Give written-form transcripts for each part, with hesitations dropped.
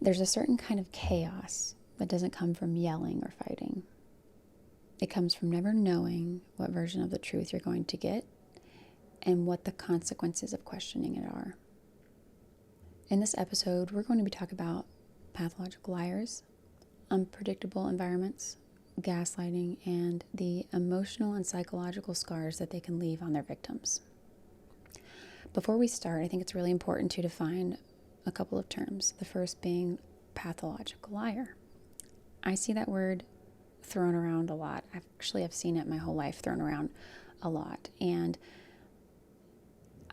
there's a certain kind of chaos that doesn't come from yelling or fighting. It comes from never knowing what version of the truth you're going to get and what the consequences of questioning it are. In this episode, we're going to be talking about pathological liars, unpredictable environments, gaslighting, and the emotional and psychological scars that they can leave on their victims. Before we start, I think it's really important to define a couple of terms. The first being pathological liar. I see that word thrown around a lot. I've seen it my whole life thrown around a lot. And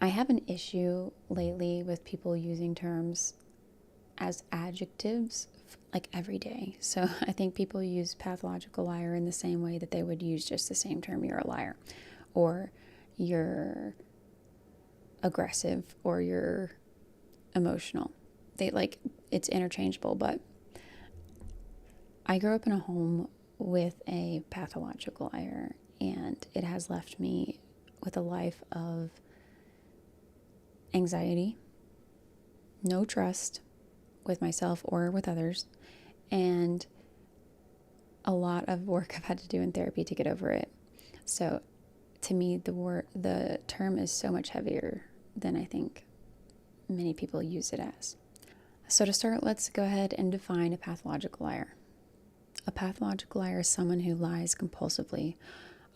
I have an issue lately with people using terms as adjectives like every day. So I think people use pathological liar in the same way that they would use just the same term, you're a liar, or you're aggressive, or you're emotional. It's interchangeable, but I grew up in a home with a pathological liar, and it has left me with a life of anxiety, no trust with myself or with others, and a lot of work I've had to do in therapy to get over it. So to me, the term is so much heavier than I think many people use it as. So to start, let's go ahead and define a pathological liar. A pathological liar is someone who lies compulsively,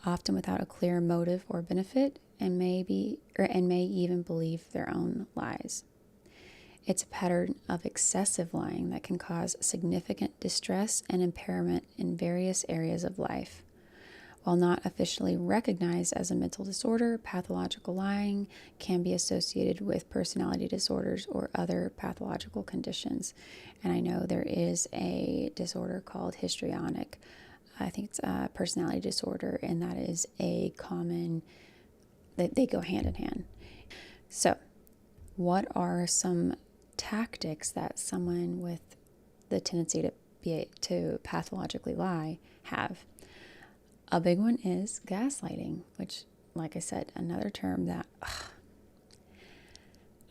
often without a clear motive or benefit, and may even believe their own lies. It's a pattern of excessive lying that can cause significant distress and impairment in various areas of life. While not officially recognized as a mental disorder, pathological lying can be associated with personality disorders or other pathological conditions. And I know there is a disorder called histrionic. I think it's a personality disorder, and that is a common, they go hand in hand. So, what are some tactics that someone with the tendency to pathologically lie have? A big one is gaslighting, which, like I said, another term that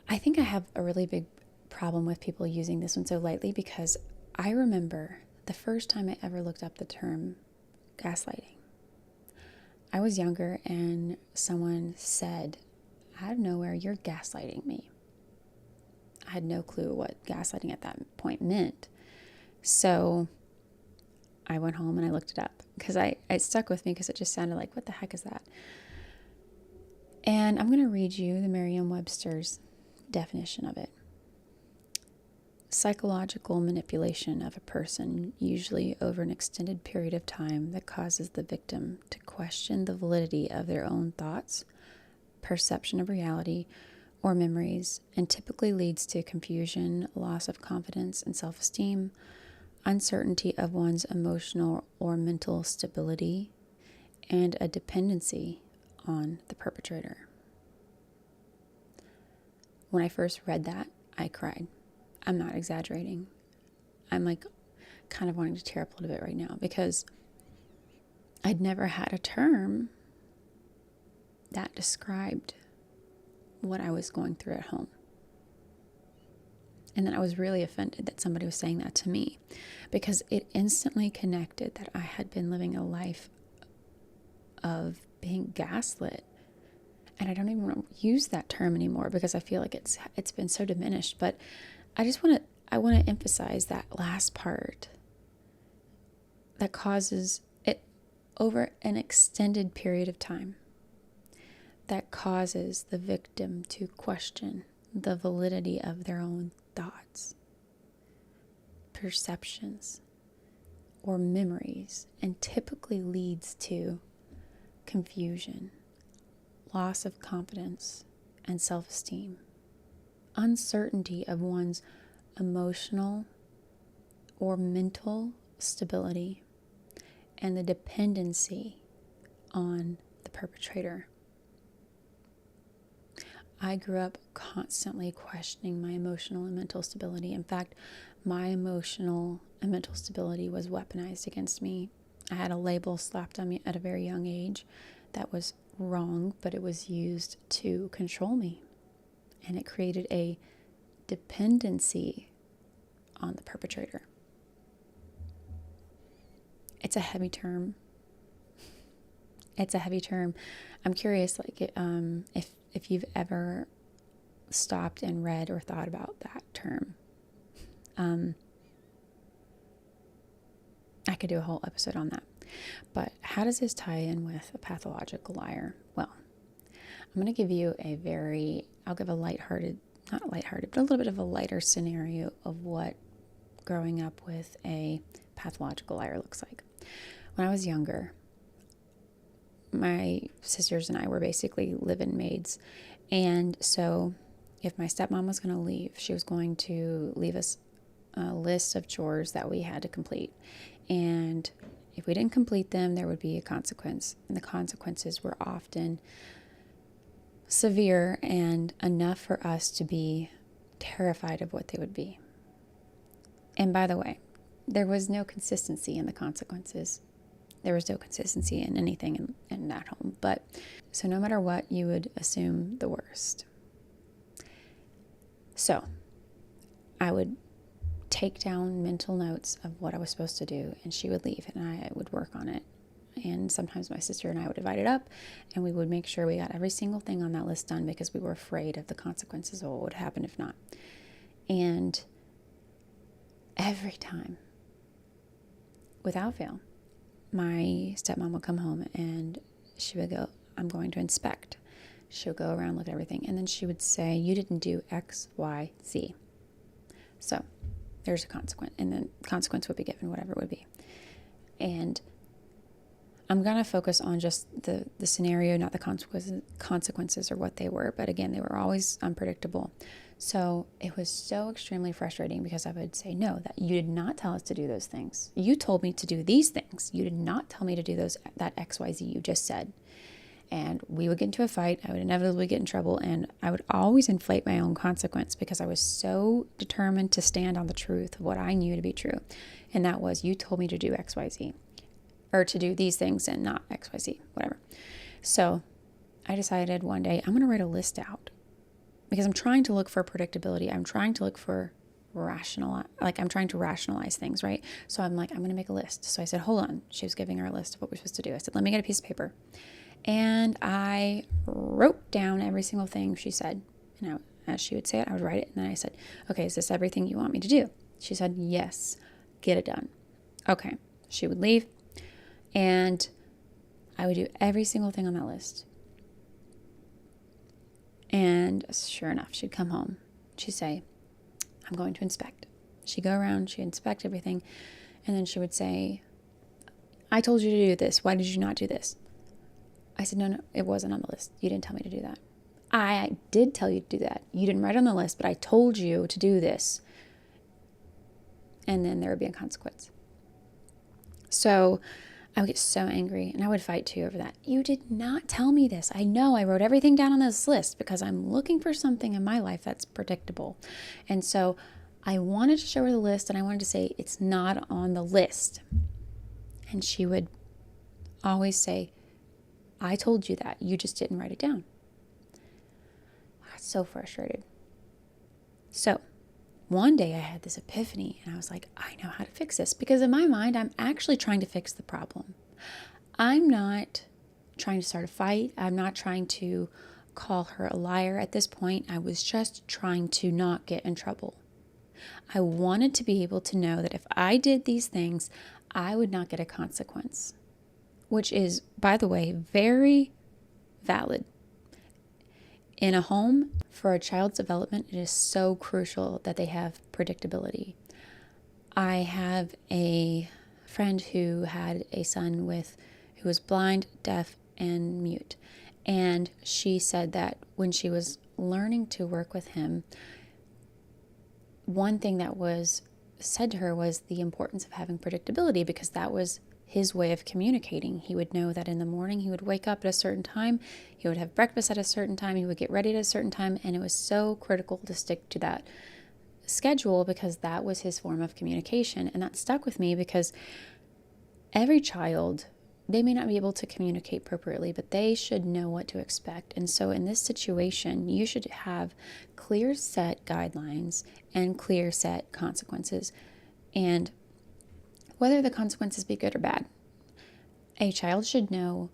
I think I have a really big problem with people using this one so lightly, because I remember the first time I ever looked up the term gaslighting. I was younger and someone said, out of nowhere, you're gaslighting me. I had no clue what gaslighting at that point meant. So I went home and I looked it up because it stuck with me because it just sounded like, what the heck is that? And I'm going to read you the Merriam-Webster's definition of it. Psychological manipulation of a person, usually over an extended period of time, that causes the victim to question the validity of their own thoughts, perception of reality, or memories, and typically leads to confusion, loss of confidence and self-esteem, uncertainty of one's emotional or mental stability, and a dependency on the perpetrator. When I first read that, I cried. I'm not exaggerating. I'm kind of wanting to tear up a little bit right now, because I'd never had a term that described what I was going through at home. And then I was really offended that somebody was saying that to me, because it instantly connected that I had been living a life of being gaslit. And I don't even want to use that term anymore because I feel like it's been so diminished. But I want to emphasize that last part, that causes it over an extended period of time, that causes the victim to question the validity of their own thoughts, perceptions, or memories, and typically leads to confusion, loss of confidence and self-esteem, uncertainty of one's emotional or mental stability, and the dependency on the perpetrator. I grew up constantly questioning my emotional and mental stability. In fact, my emotional and mental stability was weaponized against me. I had a label slapped on me at a very young age that was wrong, but it was used to control me. And it created a dependency on the perpetrator. It's a heavy term. It's a heavy term. I'm curious, like, if you've ever stopped and read or thought about that term. I could do a whole episode on that. But how does this tie in with a pathological liar? Well, I'm going to give you I'll give a lighthearted, not lighthearted, but a little bit of a lighter scenario of what growing up with a pathological liar looks like. When I was younger, my sisters and I were basically live-in maids. And so if my stepmom was going to leave, she was going to leave us a list of chores that we had to complete. And if we didn't complete them, there would be a consequence. And the consequences were often severe and enough for us to be terrified of what they would be. And by the way, there was no consistency in the consequences. There was no consistency in anything in that home. But so no matter what, you would assume the worst. So I would take down mental notes of what I was supposed to do, and she would leave and I would work on it. And sometimes my sister and I would divide it up, and we would make sure we got every single thing on that list done because we were afraid of the consequences of what would happen if not. And every time, without fail, my stepmom would come home and she would go, I'm going to inspect. She would go around, look at everything, and then she would say, you didn't do X, Y, Z. So there's a consequence, and then consequence would be given, whatever it would be. And I'm going to focus on just the scenario, not the consequences or what they were. But again, they were always unpredictable. So it was so extremely frustrating because I would say, no, that you did not tell us to do those things. You told me to do these things. You did not tell me to do that XYZ you just said. And we would get into a fight. I would inevitably get in trouble. And I would always inflate my own consequence because I was so determined to stand on the truth of what I knew to be true. And that was, you told me to do XYZ. Or to do these things and not XYZ, whatever. So I decided one day I'm going to write a list out because I'm trying to look for predictability. I'm trying to look for I'm trying to rationalize things, right? So I'm like, I'm going to make a list. So I said, hold on. She was giving her a list of what we're supposed to do. I said, let me get a piece of paper. And I wrote down every single thing she said. And as she would say it, I would write it. And then I said, okay, is this everything you want me to do? She said, yes, get it done. Okay. She would leave. And I would do every single thing on that list. And sure enough, she'd come home. She'd say, I'm going to inspect. She'd go around, she'd inspect everything. And then she would say, I told you to do this. Why did you not do this? I said, no, it wasn't on the list. You didn't tell me to do that. I did tell you to do that. You didn't write it on the list, but I told you to do this. And then there would be a consequence. So I would get so angry and I would fight too over that. You did not tell me this. I know I wrote everything down on this list because I'm looking for something in my life that's predictable. And so I wanted to show her the list and I wanted to say, it's not on the list. And she would always say, I told you that. You just didn't write it down. I got so frustrated. So one day I had this epiphany and I was like, I know how to fix this because in my mind, I'm actually trying to fix the problem. I'm not trying to start a fight. I'm not trying to call her a liar at this point. I was just trying to not get in trouble. I wanted to be able to know that if I did these things, I would not get a consequence, which is, by the way, very valid. In a home, for a child's development, it is so crucial that they have predictability. I have a friend who had a son who was blind, deaf, and mute. And she said that when she was learning to work with him, one thing that was said to her was the importance of having predictability because that was his way of communicating. He would know that in the morning he would wake up at a certain time, he would have breakfast at a certain time, he would get ready at a certain time, and it was so critical to stick to that schedule because that was his form of communication. And that stuck with me because every child they may not be able to communicate appropriately, but they should know what to expect. And so in this situation, you should have clear set guidelines and clear set consequences. And whether the consequences be good or bad, a child should know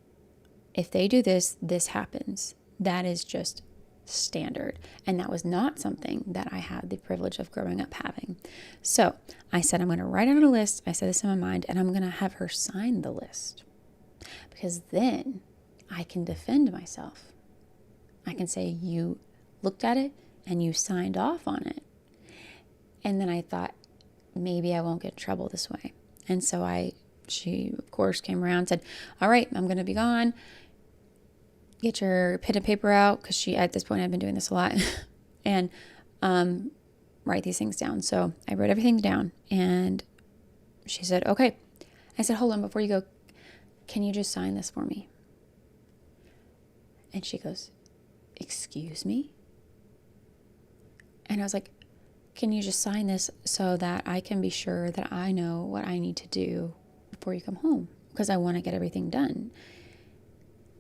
if they do this, this happens. That is just standard. And that was not something that I had the privilege of growing up having. So I said, I'm going to write out a list. I said this in my mind, and I'm going to have her sign the list. Because then I can defend myself. I can say, you looked at it and you signed off on it. And then I thought, maybe I won't get in trouble this way. And so she of course came around and said, all right, I'm going to be gone. Get your pen and paper out. Because at this point, I've been doing this a lot. And write these things down. So I wrote everything down. And she said, okay. I said, hold on, before you go, can you just sign this for me? And she goes, excuse me? And I was like, can you just sign this so that I can be sure that I know what I need to do before you come home? Because I want to get everything done.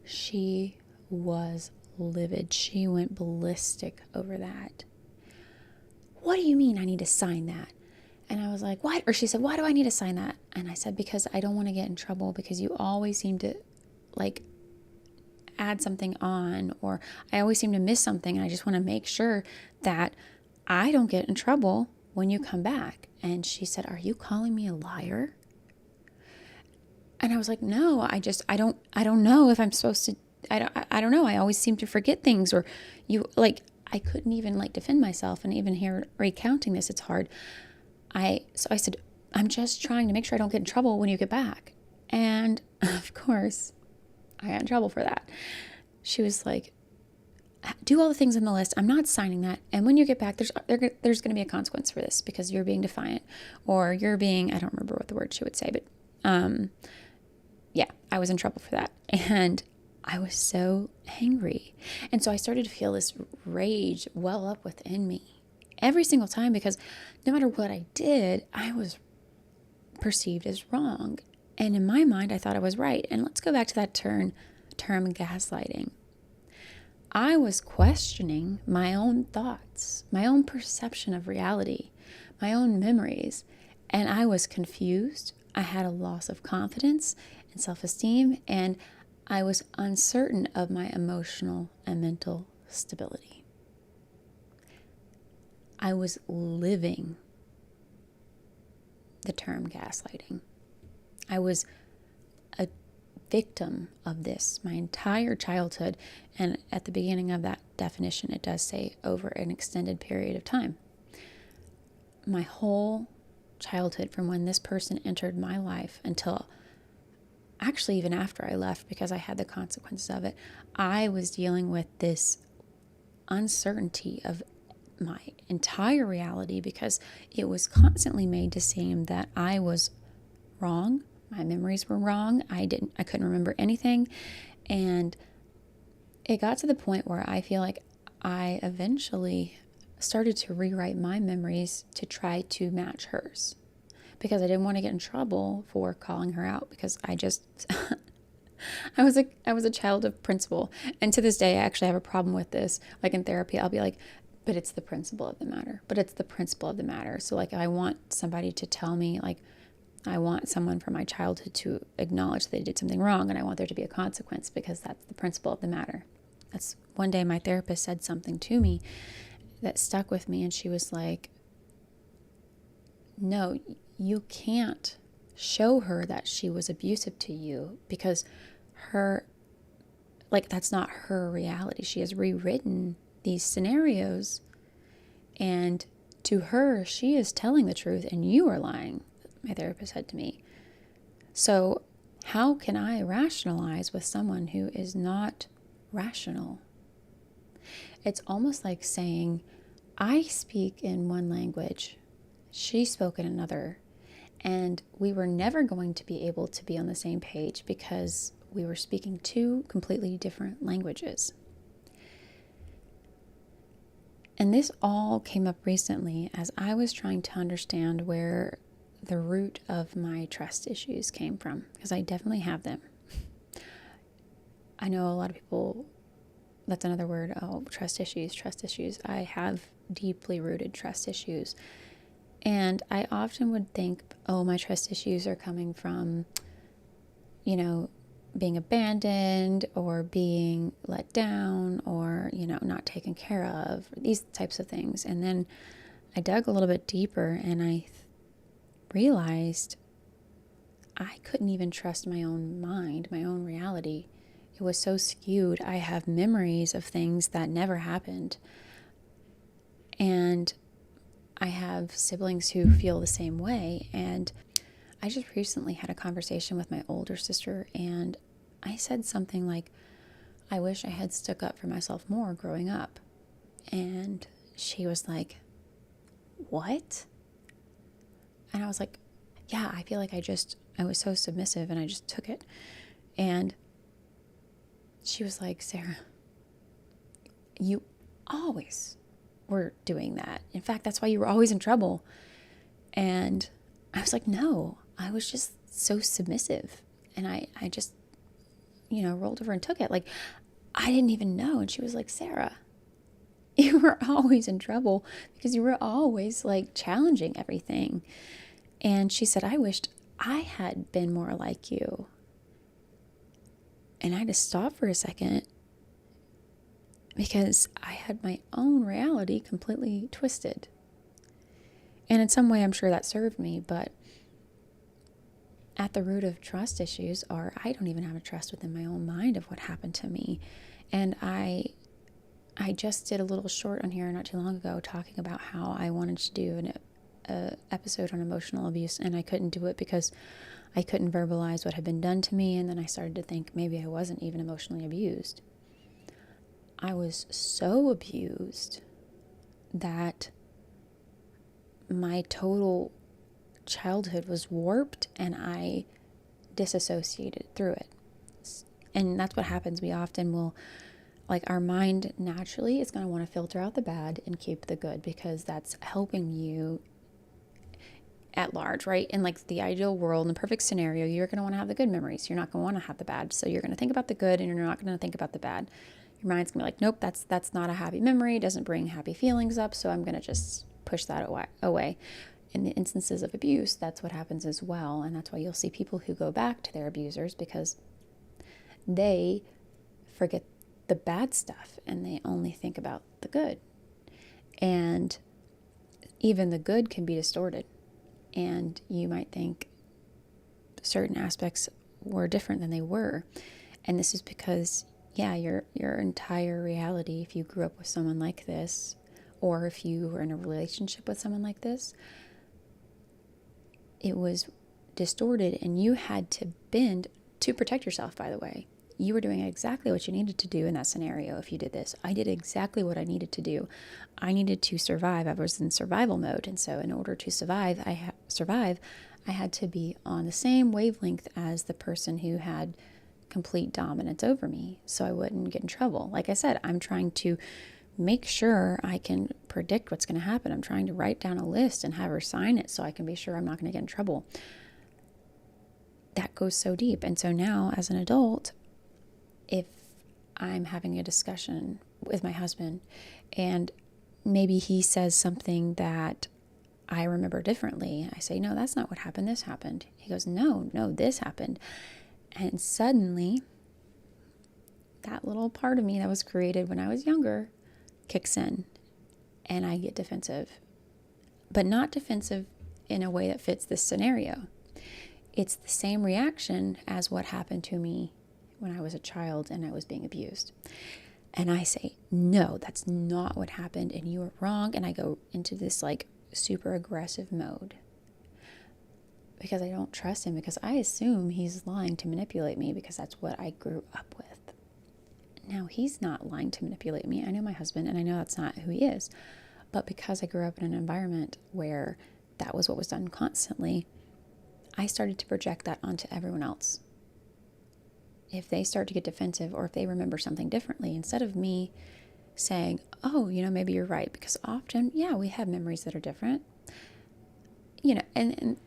She was livid. She went ballistic over that. What do you mean I need to sign that? And I was like, what? Or she said, why do I need to sign that? And I said, because I don't want to get in trouble, because you always seem to add something on, or I always seem to miss something. And I just want to make sure that I don't get in trouble when you come back. And she said, are you calling me a liar? And I was like, no, I don't know if I'm supposed to, I don't know. I always seem to forget things, or I couldn't even defend myself. And even here recounting this, it's hard. So I said, I'm just trying to make sure I don't get in trouble when you get back. And of course, I got in trouble for that. She was like, do all the things in the list. I'm not signing that. And when you get back, there's going to be a consequence for this, because you're being defiant, or you're being, I don't remember what the word she would say, but yeah, I was in trouble for that. And I was so angry. And so I started to feel this rage well up within me every single time, because no matter what I did, I was perceived as wrong. And in my mind, I thought I was right. And let's go back to that term gaslighting. I was questioning my own thoughts, my own perception of reality, my own memories, and I was confused. I had a loss of confidence and self-esteem, and I was uncertain of my emotional and mental stability. I was living the term gaslighting. I was a victim of this my entire childhood. And at the beginning of that definition, it does say over an extended period of time. My whole childhood, from when this person entered my life until actually even after I left, because I had the consequences of it, I was dealing with this uncertainty of my entire reality, because it was constantly made to seem that I was wrong. My memories were wrong. I couldn't remember anything. And it got to the point where I feel like I eventually started to rewrite my memories to try to match hers, because I didn't want to get in trouble for calling her out, because I was a child of principle. And to this day, I actually have a problem with this. In therapy, I'll be like, but it's the principle of the matter. But it's the principle of the matter. So I want somebody to tell me, I want someone from my childhood to acknowledge that they did something wrong, and I want there to be a consequence, because that's the principle of the matter. That's one day my therapist said something to me that stuck with me, and she was like, no, you can't show her that she was abusive to you, because that's not her reality. She has rewritten these scenarios, and to her, she is telling the truth and you are lying, my therapist said to me. So how can I rationalize with someone who is not rational? It's almost like saying, I speak in one language, she spoke in another, and we were never going to be able to be on the same page, because we were speaking two completely different languages. And this all came up recently as I was trying to understand where the root of my trust issues came from, because I definitely have them. I know a lot of people, that's another word, oh, trust issues, trust issues. I have deeply rooted trust issues. And I often would think, oh, my trust issues are coming from, being abandoned or being let down or, not taken care of, these types of things. And then I dug a little bit deeper and I realized I couldn't even trust my own mind, my own reality. It was so skewed. I have memories of things that never happened. And I have siblings who feel the same way. And I just recently had a conversation with my older sister, and I said something like, I wish I had stuck up for myself more growing up. And she was like, what? And I was like, yeah, I feel like I was so submissive and I just took it. And she was like, Sarah, you always were doing that. In fact, that's why you were always in trouble. And I was like, no, I was just so submissive. And I just, rolled over and took it. Like, I didn't even know. And she was like, Sarah, you were always in trouble because you were always like challenging everything. And she said, I wished I had been more like you. And I had to stop for a second because I had my own reality completely twisted. And in some way, I'm sure that served me, but at the root of trust issues are I don't even have a trust within my own mind of what happened to me. And I just did a little short on here not too long ago talking about how I wanted to do an episode on emotional abuse, and I couldn't do it because I couldn't verbalize what had been done to me. And then I started to think maybe I wasn't even emotionally abused. I was so abused that my total childhood was warped and I disassociated through it. And that's what happens. We often will, like, our mind naturally is going to want to filter out the bad and keep the good because that's helping you at large, right? In like the ideal world, in the perfect scenario, you're going to want to have the good memories. You're not going to want to have the bad. So you're going to think about the good and you're not going to think about the bad. Your mind's going to be like, nope, that's not a happy memory. It doesn't bring happy feelings up. So I'm going to just push that away. In the instances of abuse, that's what happens as well. And that's why you'll see people who go back to their abusers because they forget the bad stuff and they only think about the good. And even the good can be distorted. And you might think certain aspects were different than they were. And this is because, yeah, your entire reality, if you grew up with someone like this, or if you were in a relationship with someone like this, it was distorted and you had to bend to protect yourself, by the way. You were doing exactly what you needed to do in that scenario if you did this. I did exactly what I needed to do. I needed to survive. I was in survival mode. And so in order to survive, I had to be on the same wavelength as the person who had complete dominance over me so I wouldn't get in trouble. Like I said, I'm trying to make sure I can predict what's going to happen. I'm trying to write down a list and have her sign it so I can be sure I'm not going to get in trouble. That goes so deep. And so now as an adult, if I'm having a discussion with my husband and maybe he says something that I remember differently, I say, no, that's not what happened. This happened. He goes, no, this happened. And suddenly that little part of me that was created when I was younger kicks in and I get defensive, but not defensive in a way that fits this scenario. It's the same reaction as what happened to me when I was a child and I was being abused. And I say, no, that's not what happened and you were wrong. And I go into this like super aggressive mode because I don't trust him, because I assume he's lying to manipulate me because that's what I grew up with. Now, he's not lying to manipulate me. I know my husband and I know that's not who he is. But because I grew up in an environment where that was what was done constantly, I started to project that onto everyone else. If they start to get defensive or if they remember something differently, instead of me saying, oh, maybe you're right, because often, yeah, we have memories that are different, and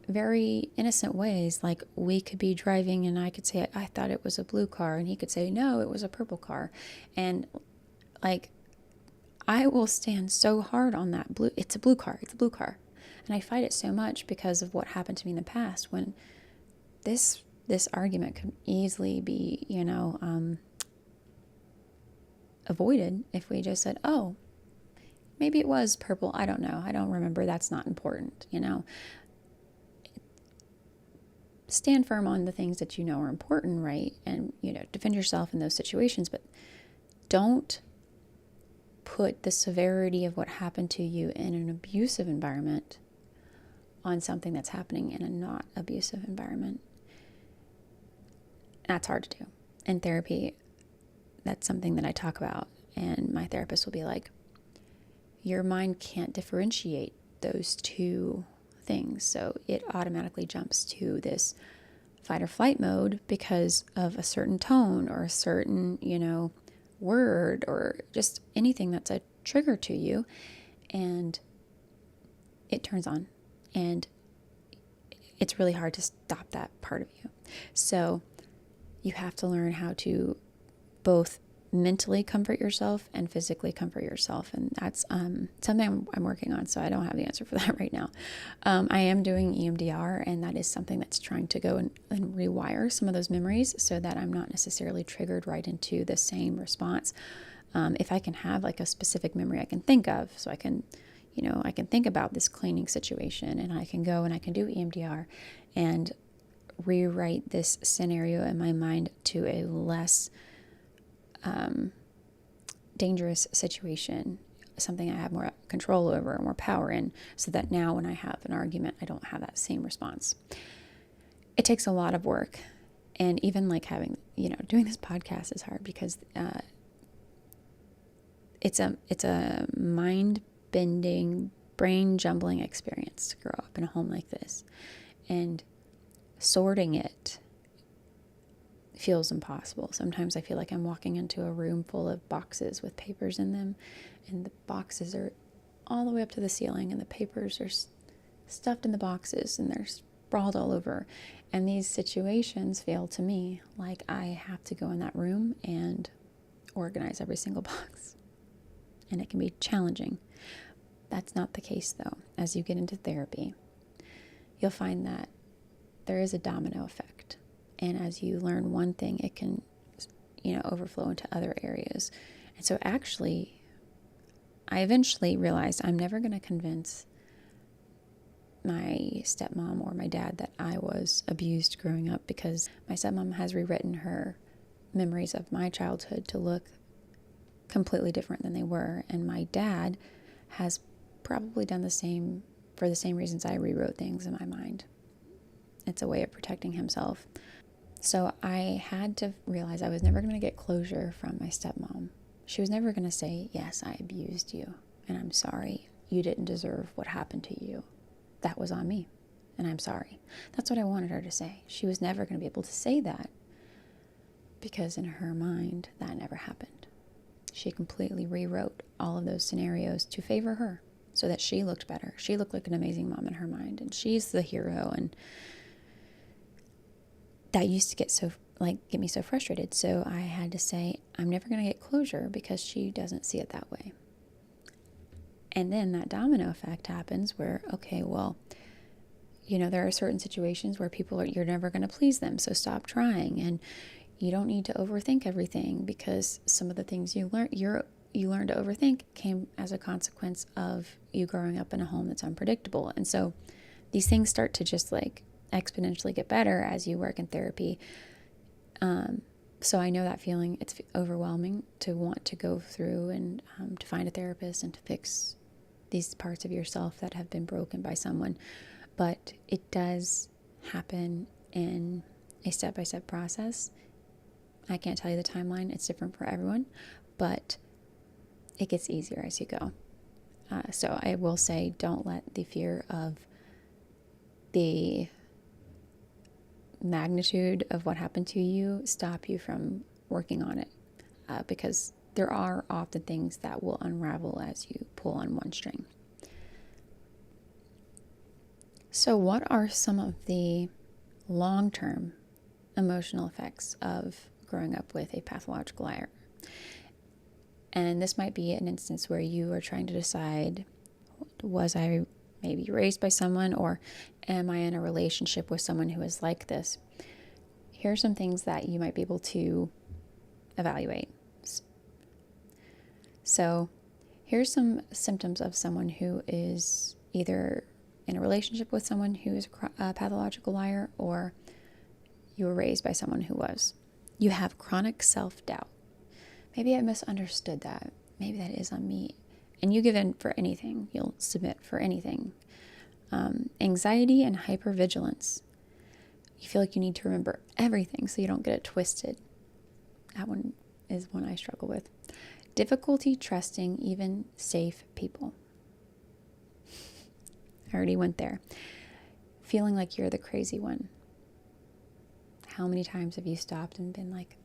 very innocent ways. Like we could be driving and I could say, I thought it was a blue car. And he could say, no, it was a purple car. And like, I will stand so hard on that blue. It's a blue car. It's a blue car. And I fight it so much because of what happened to me in the past when this argument could easily be, avoided if we just said, oh, maybe it was purple. I don't know. I don't remember. That's not important. Stand firm on the things that you know are important, right? And, defend yourself in those situations, but don't put the severity of what happened to you in an abusive environment on something that's happening in a not abusive environment. That's hard to do. In therapy, that's something that I talk about, and my therapist will be like, your mind can't differentiate those two things, so it automatically jumps to this fight or flight mode because of a certain tone or a certain, word or just anything that's a trigger to you, and it turns on, and it's really hard to stop that part of you. So you have to learn how to both mentally comfort yourself and physically comfort yourself. And that's something I'm working on, so I don't have the answer for that right now. I am doing EMDR, and that is something that's trying to go and rewire some of those memories so that I'm not necessarily triggered right into the same response. If I can have like a specific memory I can think of, so I can, I can think about this cleaning situation, and I can go and I can do EMDR and rewrite this scenario in my mind to a less dangerous situation, something I have more control over, more power in, so that now when I have an argument, I don't have that same response. It takes a lot of work. And even like having, doing this podcast is hard because it's a mind-bending, brain-jumbling experience to grow up in a home like this. And sorting it feels impossible. Sometimes I feel like I'm walking into a room full of boxes with papers in them, and the boxes are all the way up to the ceiling, and the papers are stuffed in the boxes, and they're sprawled all over. And these situations feel to me like I have to go in that room and organize every single box. And it can be challenging. That's not the case, though. As you get into therapy, you'll find that there is a domino effect. And as you learn one thing, it can, overflow into other areas. And so actually, I eventually realized I'm never going to convince my stepmom or my dad that I was abused growing up, because my stepmom has rewritten her memories of my childhood to look completely different than they were. And my dad has probably done the same for the same reasons I rewrote things in my mind. It's a way of protecting himself. So I had to realize I was never going to get closure from my stepmom. She was never going to say, yes, I abused you, and I'm sorry. You didn't deserve what happened to you. That was on me, and I'm sorry. That's what I wanted her to say. She was never going to be able to say that because in her mind, that never happened. She completely rewrote all of those scenarios to favor her so that she looked better. She looked like an amazing mom in her mind, and she's the hero, and that used to get me so frustrated. So I had to say, I'm never going to get closure because she doesn't see it that way. And then that domino effect happens where, okay, well, there are certain situations where you're never going to please them. So stop trying. And you don't need to overthink everything, because some of the things you learn to overthink came as a consequence of you growing up in a home that's unpredictable. And so these things start to just like exponentially get better as you work in therapy. So I know that feeling. It's overwhelming to want to go through and to find a therapist and to fix these parts of yourself that have been broken by someone. But it does happen in a step-by-step process. I can't tell you the timeline. It's different for everyone, but it gets easier as you go. So I will say, don't let the fear of the magnitude of what happened to you stop you from working on it, because there are often things that will unravel as you pull on one string. So, what are some of the long-term emotional effects of growing up with a pathological liar? And this might be an instance where you are trying to decide, was I maybe raised by someone, or am I in a relationship with someone who is like this? Here are some things that you might be able to evaluate. So, here's some symptoms of someone who is either in a relationship with someone who is a pathological liar, or you were raised by someone who was. You have chronic self-doubt. Maybe I misunderstood that. Maybe that is on me. And you give in for anything. You'll submit for anything. Anxiety and hyper-vigilance. You feel like you need to remember everything so you don't get it twisted. That one is one I struggle with. Difficulty trusting even safe people. I already went there. Feeling like you're the crazy one. How many times have you stopped and been like,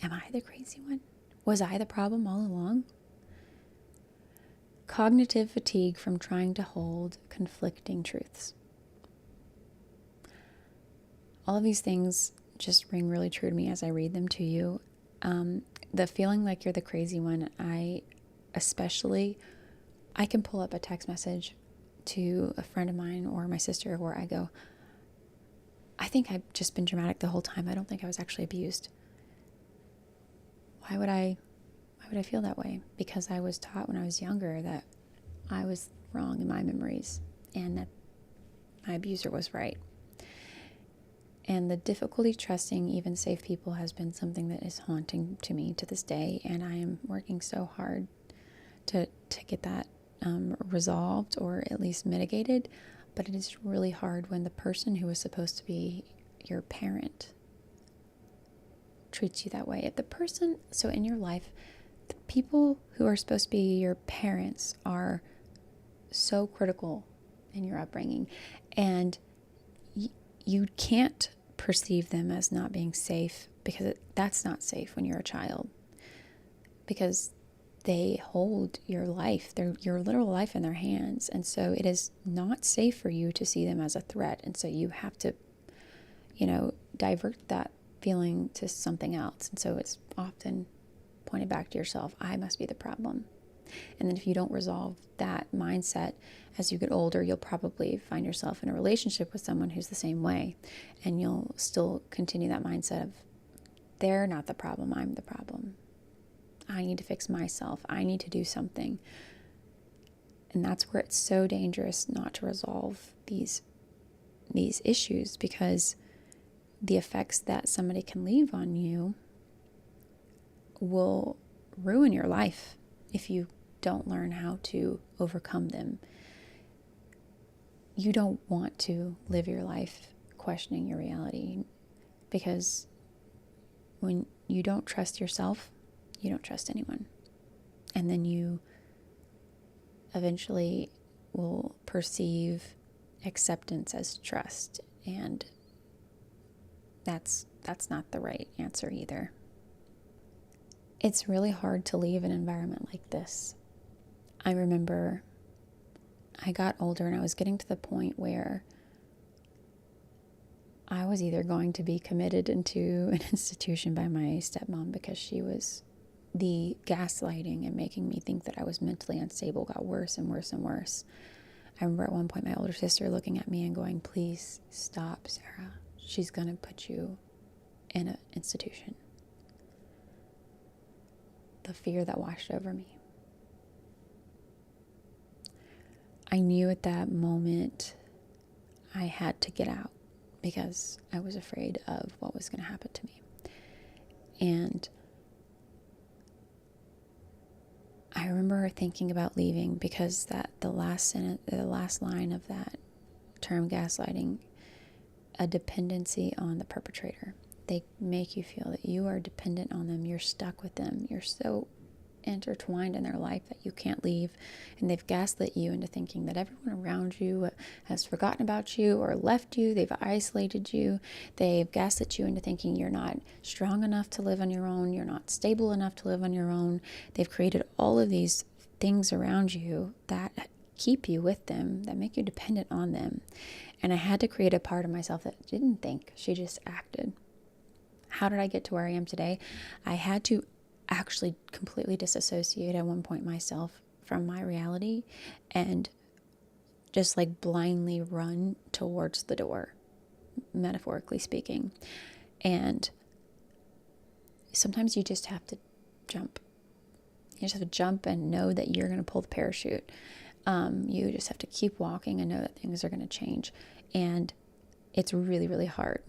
am I the crazy one? Was I the problem all along? Cognitive fatigue from trying to hold conflicting truths. All of these things just ring really true to me as I read them to you. The feeling like you're the crazy one, I can pull up a text message to a friend of mine or my sister where I go, I think I've just been dramatic the whole time. I don't think I was actually abused. Why would I feel that way? Because I was taught when I was younger that I was wrong in my memories and that my abuser was right. And the difficulty trusting even safe people has been something that is haunting to me to this day, and I am working so hard to get that resolved or at least mitigated. But it is really hard when the person who is supposed to be your parent treats you that way. If the person, so in your life, the people who are supposed to be your parents are so critical in your upbringing, and you can't perceive them as not being safe, because that's not safe when you're a child, because they hold your life, your literal life in their hands. And so it is not safe for you to see them as a threat. And so you have to, divert that feeling to something else. And so it's often pointed back to yourself. I must be the problem. And then if you don't resolve that mindset as you get older, you'll probably find yourself in a relationship with someone who's the same way. And you'll still continue that mindset of, they're not the problem, I'm the problem. I need to fix myself. I need to do something. And that's where it's so dangerous not to resolve these issues, because the effects that somebody can leave on you will ruin your life if you don't learn how to overcome them. You don't want to live your life questioning your reality, because when you don't trust yourself, you don't trust anyone. And then you eventually will perceive acceptance as trust. And that's not the right answer either. It's really hard to leave an environment like this. I remember I got older and I was getting to the point where I was either going to be committed into an institution by my stepmom, because she was the gaslighting and making me think that I was mentally unstable got worse and worse and worse. I remember at one point my older sister looking at me and going, please stop, Sarah. She's going to put you in an institution. The fear that washed over me. I knew at that moment I had to get out, because I was afraid of what was going to happen to me. And I remember thinking about leaving, because the last line of that term, gaslighting, a dependency on the perpetrator. They make you feel that you are dependent on them. You're stuck with them. You're so intertwined in their life that you can't leave. And they've gaslit you into thinking that everyone around you has forgotten about you or left you. They've isolated you. They've gaslit you into thinking you're not strong enough to live on your own. You're not stable enough to live on your own. They've created all of these things around you that keep you with them, that make you dependent on them. And I had to create a part of myself that didn't think, she just acted. How did I get to where I am today? I had to actually completely disassociate at one point myself from my reality and just like blindly run towards the door, metaphorically speaking. And sometimes you just have to jump. You just have to jump and know that you're going to pull the parachute. You just have to keep walking and know that things are going to change. And it's really, really hard.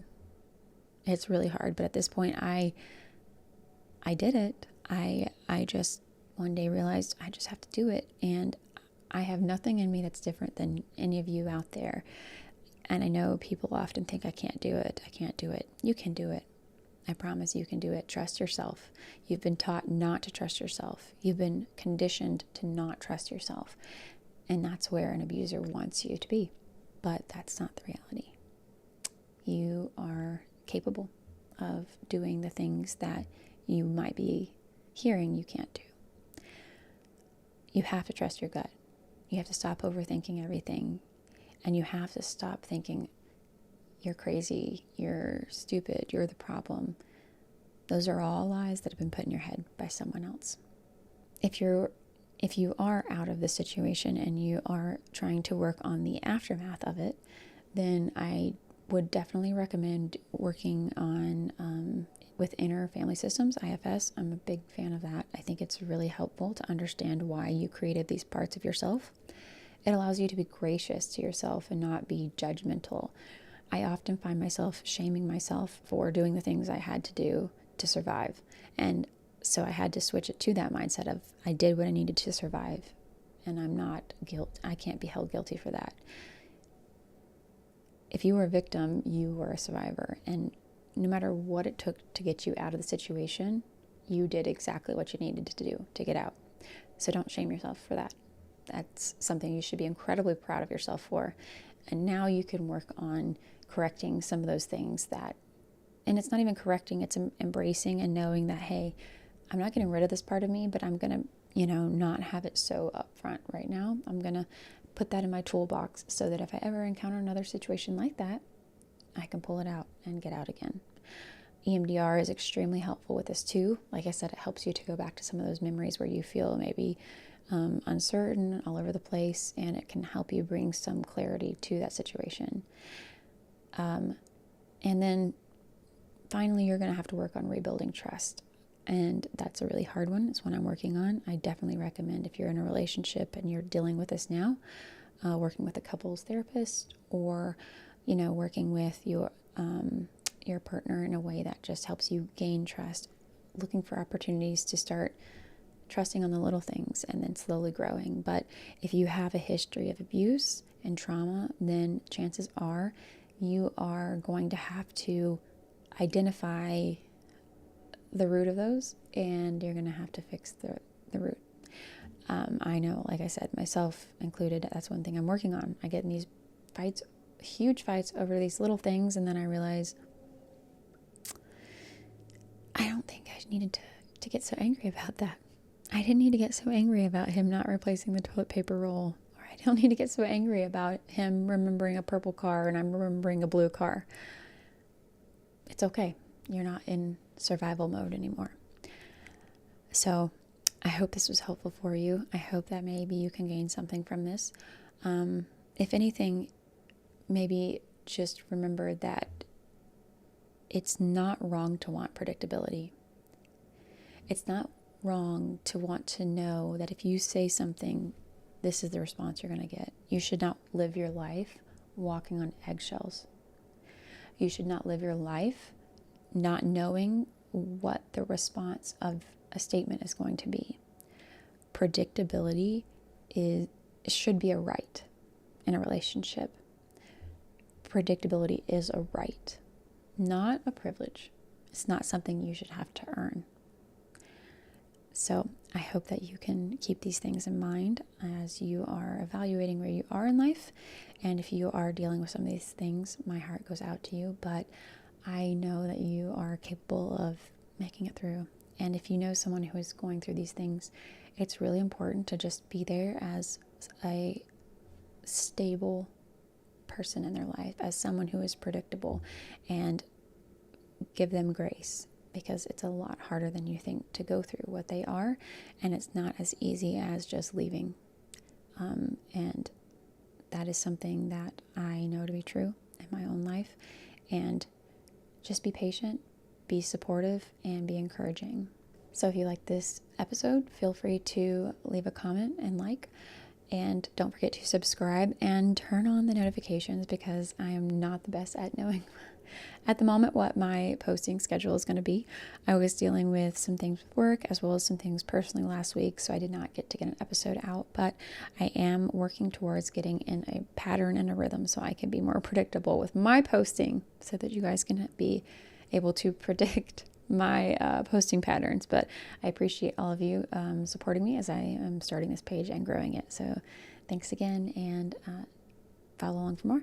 It's really hard. But at this point, I did it. I just one day realized I just have to do it. And I have nothing in me that's different than any of you out there. And I know people often think I can't do it. I can't do it. You can do it. I promise you can do it. Trust yourself. You've been taught not to trust yourself. You've been conditioned to not trust yourself. And that's where an abuser wants you to be. But that's not the reality. You are capable of doing the things that you might be hearing you can't do. You have to trust your gut. You have to stop overthinking everything. And you have to stop thinking you're crazy, you're stupid, you're the problem. Those are all lies that have been put in your head by someone else. If you are out of the situation and you are trying to work on the aftermath of it, then I would definitely recommend working on with inner family systems, IFS. I'm a big fan of that. I think it's really helpful to understand why you created these parts of yourself. It allows you to be gracious to yourself and not be judgmental. I often find myself shaming myself for doing the things I had to do to survive. And so I had to switch it to that mindset of I did what I needed to survive, and I can't be held guilty for that. If you were a victim, you were a survivor. And no matter what it took to get you out of the situation, you did exactly what you needed to do to get out. So don't shame yourself for that. That's something you should be incredibly proud of yourself for. And now you can work on correcting some of those things and it's not even correcting, it's embracing and knowing that, hey, I'm not getting rid of this part of me, but I'm going to, not have it so upfront right now. I'm going to put that in my toolbox so that if I ever encounter another situation like that, I can pull it out and get out again. EMDR is extremely helpful with this too. Like I said, it helps you to go back to some of those memories where you feel maybe uncertain, all over the place, and it can help you bring some clarity to that situation. And then finally, you're going to have to work on rebuilding trust. And that's a really hard one. It's one I'm working on. I definitely recommend if you're in a relationship and you're dealing with this now, working with a couples therapist or, working with your partner in a way that just helps you gain trust, looking for opportunities to start trusting on the little things and then slowly growing. But if you have a history of abuse and trauma, then chances are you are going to have to identify the root of those, and you're going to have to fix the root. I know, like I said, myself included, that's one thing I'm working on. I get in these fights, huge fights over these little things, and then I realize I don't think I needed to get so angry about that. I didn't need to get so angry about him not replacing the toilet paper roll, or I don't need to get so angry about him remembering a purple car and I'm remembering a blue car. It's okay. You're not in survival mode anymore. So I hope this was helpful for you. I hope that maybe you can gain something from this. If anything, maybe just remember that it's not wrong to want predictability. It's not wrong to want to know that if you say something, this is the response you're going to get. You should not live your life walking on eggshells. You should not live your life not knowing what the response of a statement is going to be. Predictability should be a right in a relationship. Predictability is a right, not a privilege. It's not something you should have to earn. So I hope that you can keep these things in mind as you are evaluating where you are in life. And if you are dealing with some of these things, my heart goes out to you. But I know that you are capable of making it through. And if you know someone who is going through these things, it's really important to just be there as a stable person in their life, as someone who is predictable, and give them grace, because it's a lot harder than you think to go through what they are, and it's not as easy as just leaving. And that is something that I know to be true in my own life. And just be patient, be supportive, and be encouraging. So if you like this episode, feel free to leave a comment and like. And don't forget to subscribe and turn on the notifications, because I am not the best at knowing at the moment what my posting schedule is going to be. I was dealing with some things with work as well as some things personally last week, so I did not get to get an episode out, but I am working towards getting in a pattern and a rhythm so I can be more predictable with my posting, so that you guys can be able to predict my posting patterns. But I appreciate all of you supporting me as I am starting this page and growing it. So thanks again, and follow along for more.